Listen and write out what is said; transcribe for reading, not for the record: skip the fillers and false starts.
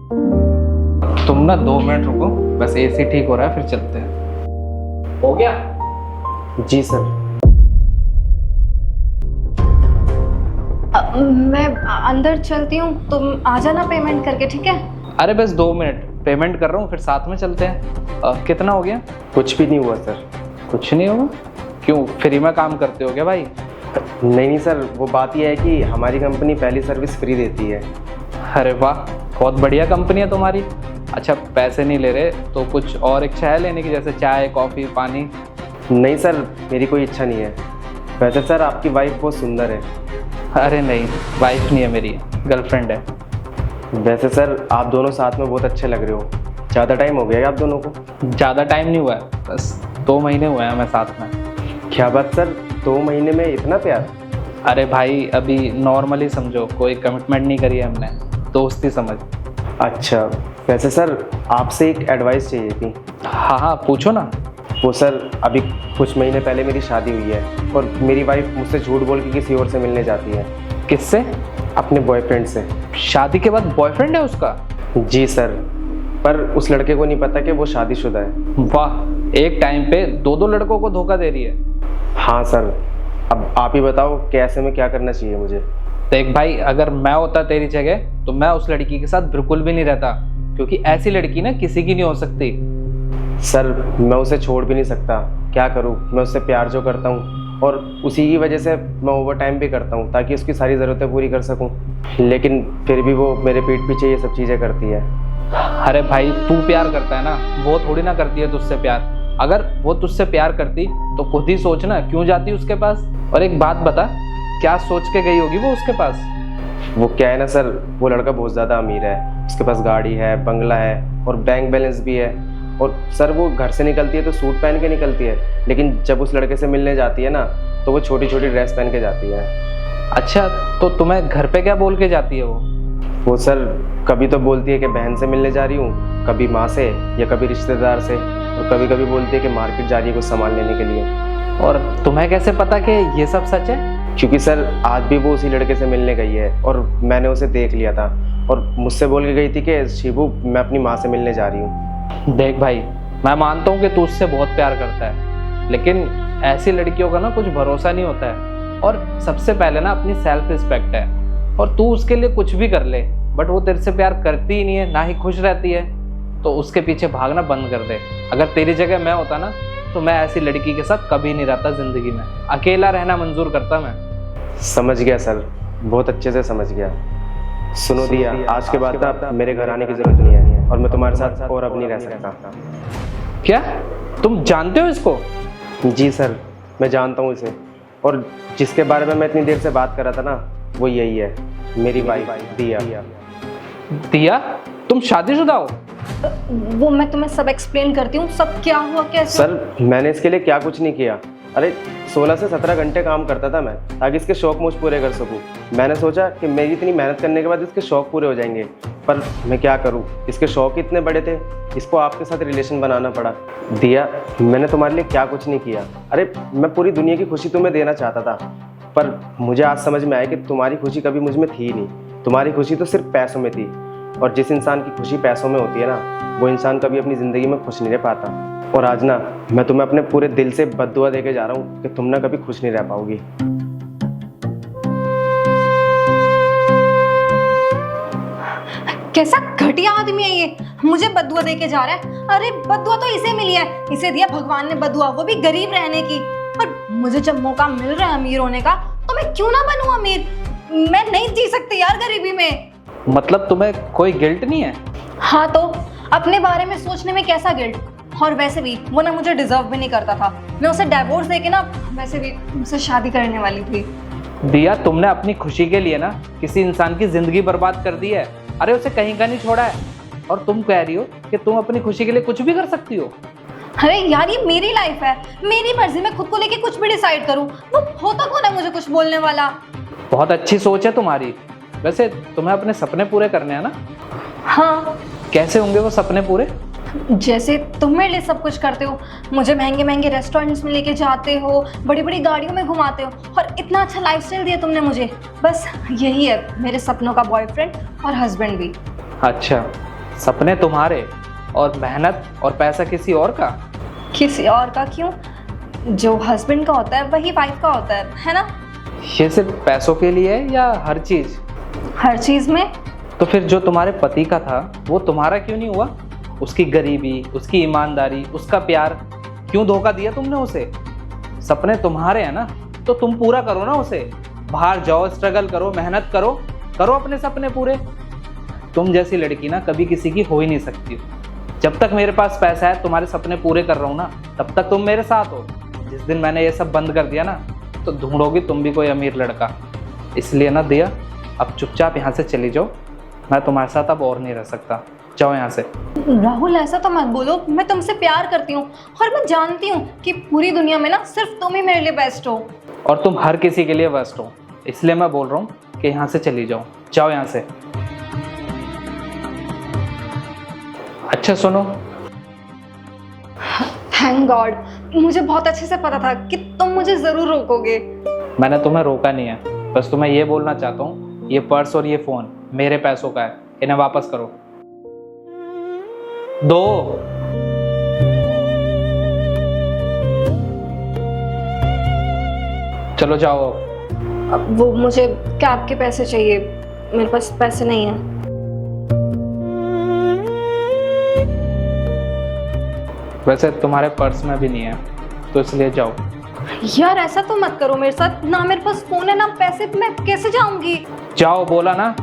तुम ना 2 मिनट रुको, बस एसी ठीक हो रहा है, फिर चलते हैं। हो गया? जी सर। मैं अंदर चलती हूँ, तुम आ जाना पेमेंट करके, ठीक है? अरे बस 2 मिनट, पेमेंट कर रहा हूँ, फिर साथ में चलते हैं। कितना हो गया? कुछ भी नहीं हुआ सर। कुछ नहीं होगा? क्यों, फ्री में काम करते हो क्या भाई? नहीं सर, वो बात यह है कि हमारी कंपनी पहली सर्विस फ्री देती है। अरे वाह, बहुत बढ़िया कंपनी है तुम्हारी। अच्छा, पैसे नहीं ले रहे तो कुछ और इच्छा है लेने की, जैसे चाय, कॉफ़ी, पानी? नहीं सर, मेरी कोई इच्छा नहीं है। वैसे सर आपकी वाइफ बहुत सुंदर है। अरे नहीं, वाइफ नहीं है मेरी, गर्लफ्रेंड है। वैसे सर आप दोनों साथ में बहुत अच्छे लग रहे हो। ज़्यादा टाइम हो गया है आप दोनों को? ज़्यादा टाइम नहीं हुआ है, बस 2 महीने हुए हैं हमें साथ में। क्या बात सर, 2 महीने में इतना प्यार? अरे भाई, अभी नॉर्मली समझो, कोई कमिटमेंट नहीं करी है हमने, दोस्ती समझ। अच्छा, वैसे सर आपसे एक एडवाइस चाहिए थी। हाँ हाँ, पूछो ना। वो सर अभी कुछ महीने पहले मेरी शादी हुई है और मेरी वाइफ मुझसे झूठ बोल के किसी और से मिलने जाती है। किससे? अपने बॉयफ्रेंड से। शादी के बाद बॉयफ्रेंड है उसका? जी सर, पर उस लड़के को नहीं पता कि वो शादीशुदा है। वाह, एक टाइम पे 2 लड़कों को धोखा दे रही है। हाँ सर, अब आप ही बताओ कि ऐसे में क्या करना चाहिए मुझे। देख भाई, अगर मैं होता तेरी जगह तो मैं उस लड़की के साथ बिल्कुल भी नहीं रहता, क्योंकि ऐसी लड़की ना किसी की नहीं हो सकती। सर मैं उसे छोड़ भी नहीं सकता, क्या करूँ, मैं उससे प्यार जो करता हूँ और उसी की वजह से मैं ओवर टाइम भी करता हूँ ताकि उसकी सारी ज़रूरतें पूरी कर सकूँ, लेकिन फिर भी वो मेरे पीठ पीछे ये सब चीज़ें करती है। अरे भाई, तू प्यार करता है ना, वो थोड़ी ना करती है तुझसे प्यार। अगर वो तुझसे प्यार करती तो खुद ही सोच ना, क्यों जाती उसके पास। और एक बात बता, क्या सोच के गई होगी वो उसके पास? वो क्या है ना सर, वो लड़का बहुत ज़्यादा अमीर है, उसके पास गाड़ी है, बंगला है और बैंक बैलेंस भी है। और सर वो घर से निकलती है तो सूट पहन के निकलती है, लेकिन जब उस लड़के से मिलने जाती है ना तो वो छोटी छोटी ड्रेस पहन के जाती है। अच्छा, तो तुम्हें घर पे क्या बोल के जाती है वो? वो सर कभी तो बोलती है कि बहन से मिलने जा रही हूँ, कभी माँ से या कभी रिश्तेदार से, और कभी कभी बोलती है कि मार्केट जा रही है कुछ सामान लेने के लिए। और तुम्हें कैसे पता कि ये सब सच है? क्योंकि सर आज भी वो उसी लड़के से मिलने गई है और मैंने उसे देख लिया था और मुझसे बोल के गई थी कि शिबू मैं अपनी माँ से मिलने जा रही हूँ। देख भाई, मैं मानता हूँ कि तू उससे बहुत प्यार करता है, लेकिन ऐसी लड़कियों का ना कुछ भरोसा नहीं होता है। और सबसे पहले ना अपनी सेल्फ रिस्पेक्ट है, और तू उसके लिए कुछ भी कर ले, बट वो तेरे से प्यार करती ही नहीं है, ना ही खुश रहती है, तो उसके पीछे भागना बंद कर दे। अगर तेरी जगह मैं होता ना तो मैं ऐसी लड़की के साथ कभी नहीं रहता जिंदगी में, अकेला रहना मंजूर करता मैं। समझ गया सर, बहुत अच्छे से समझ गया। सुनो दिया, आज के बाद अब मेरे घर आने की जरूरत नहीं है और मैं तुम्हारे साथ और अब नहीं रह सकता। क्या तुम जानते हो इसको? जी सर, मैं जानता हूँ इसे, और जिसके बारे में मैं इतनी देर से बात कर रहा था ना वो यही है, मेरी वाइफ दिया। दिया, तुम शादीशुदा हो? वो मैं तुम्हें सब एक्सप्लेन करती हूँ, सब क्या हुआ कैसे। सर मैंने इसके लिए क्या कुछ नहीं किया। अरे 16 से 17 घंटे काम करता था मैं ताकि इसके शौक मुझ पूरे कर सकूं। मैंने सोचा कि मेरी इतनी मेहनत करने के बाद इसके शौक पूरे हो जाएंगे, पर मैं क्या करूं, इसके शौक इतने बड़े थे, इसको आपके साथ रिलेशन बनाना पड़ा। दिया, मैंने तुम्हारे लिए क्या कुछ नहीं किया। अरे मैं पूरी दुनिया की खुशी तुम्हें देना चाहता था, पर मुझे आज समझ में आया कि तुम्हारी खुशी कभी मुझ में थी नहीं। तुम्हारी खुशी तो सिर्फ पैसों में थी, और जिस इंसान की खुशी पैसों में होती है ना, वो इंसान कभी अपनी ज़िंदगी में खुश नहीं रह पाता। और आज ना मैं तुम्हें अपने पूरे दिल से बद्दुआ देके जा रहा हूँ कि तुम ना कभी खुश नहीं रह पाओगी। कैसा घटिया आदमी है ये, मुझे बदुआ दे के जा रहा है। अरे बदुआ तो इसे मिली है, इसे दिया भगवान ने बदुआ, वो भी गरीब रहने की। और मुझे जब मौका मिल रहा है अमीर होने का तो मैं क्यों ना बनूं अमीर। मैं नहीं जी सकती यार गरीबी में। मतलब तुम्हें कोई गिल्ट नहीं है? हाँ तो अपने बारे में सोचने में कैसा गिल्ट। और वैसे भी वो ना मुझे डिजर्व भी नहीं करता था, मैं उसे डिवोर्स देके ना वैसे भी मुझसे शादी करने वाली थी। दिया, तुमने अपनी खुशी के लिए ना किसी इंसान की जिंदगी बर्बाद कर दी है। अरे उसे कहीं का नहीं छोड़ा है, और तुम कह रही हो कि तुम अपनी खुशी के लिए कुछ भी कर सकती हो। अरे यार ये मेरी लाइफ है, मेरी मर्जी, मैं खुद को लेके कुछ भी डिसाइड करूं। वो होता कौन है मुझे कुछ बोलने वाला। बहुत अच्छी सोच है तुम्हारी। वैसे तुम्हें अपने सपने पूरे करने हैं ना? हाँ। कैसे होंगे वो सपने पूरे? जैसे तुम मेरे लिए सब कुछ करते हो, मुझे महंगे महंगे रेस्टोरेंट्स में लेके जाते हो, बड़ी बड़ी गाड़ियों में घुमाते हो, और इतना अच्छा लाइफस्टाइल दिया तुमने मुझे। बस यही है मेरे सपनों का बॉयफ्रेंड और हस्बैंड भी। अच्छा, सपने तुम्हारे और मेहनत और पैसा किसी और का। किसी और का क्यों? जो हस्बैंड का होता है वही वाइफ का होता है ना? ये सिर्फ पैसों के लिए है या हर चीज? हर चीज में। तो फिर जो तुम्हारे पति का था वो तुम्हारा क्यों नहीं हुआ? उसकी गरीबी, उसकी ईमानदारी, उसका प्यार, क्यों धोखा दिया तुमने उसे? सपने तुम्हारे हैं ना, तो तुम पूरा करो ना उसे। बाहर जाओ, स्ट्रगल करो, मेहनत करो, करो अपने सपने पूरे। तुम जैसी लड़की ना कभी किसी की हो ही नहीं सकती। जब तक मेरे पास पैसा है, तुम्हारे सपने पूरे कर रहा हूँ ना, तब तक तुम मेरे साथ हो। जिस दिन मैंने ये सब बंद कर दिया ना, तो ढूंढोगी तुम भी कोई अमीर लड़का। इसलिए ना दिया, अब चुपचाप यहाँ से चली जाओ। मैं तुम्हारे साथ अब और नहीं रह सकता। जाओ यहाँ से। राहुल ऐसा तो मत बोलो, मैं तुमसे प्यार करती हूँ और मैं जानती हूँ कि पूरी दुनिया में ना सिर्फ तुम ही मेरे लिए बेस्ट हो। और तुम हर किसी के लिए बेस्ट हो, इसलिए मैं बोल रहा हूँ कि यहाँ से चली जाओ। जाओ यहाँ से। अच्छा सुनो, थैंक गॉड, मुझे बहुत अच्छे से पता था कि तुम मुझे जरूर रोकोगे। मैंने तुम्हें रोका नहीं है, बस तुम्हें ये बोलना चाहता हूँ, ये पर्स और ये फ़ोन मेरे पैसों का है, इन्हें वापस करो। दो। चलो जाओ। अब वो मुझे कैब के पैसे चाहिए, मेरे पास पैसे नहीं है। वैसे तुम्हारे पर्स में भी नहीं है, तो इसलिए जाओ। यार ऐसा तो मत करो मेरे साथ, ना मेरे पास फोन है ना पैसे, मैं कैसे जाऊंगी? जाओ, बोला ना।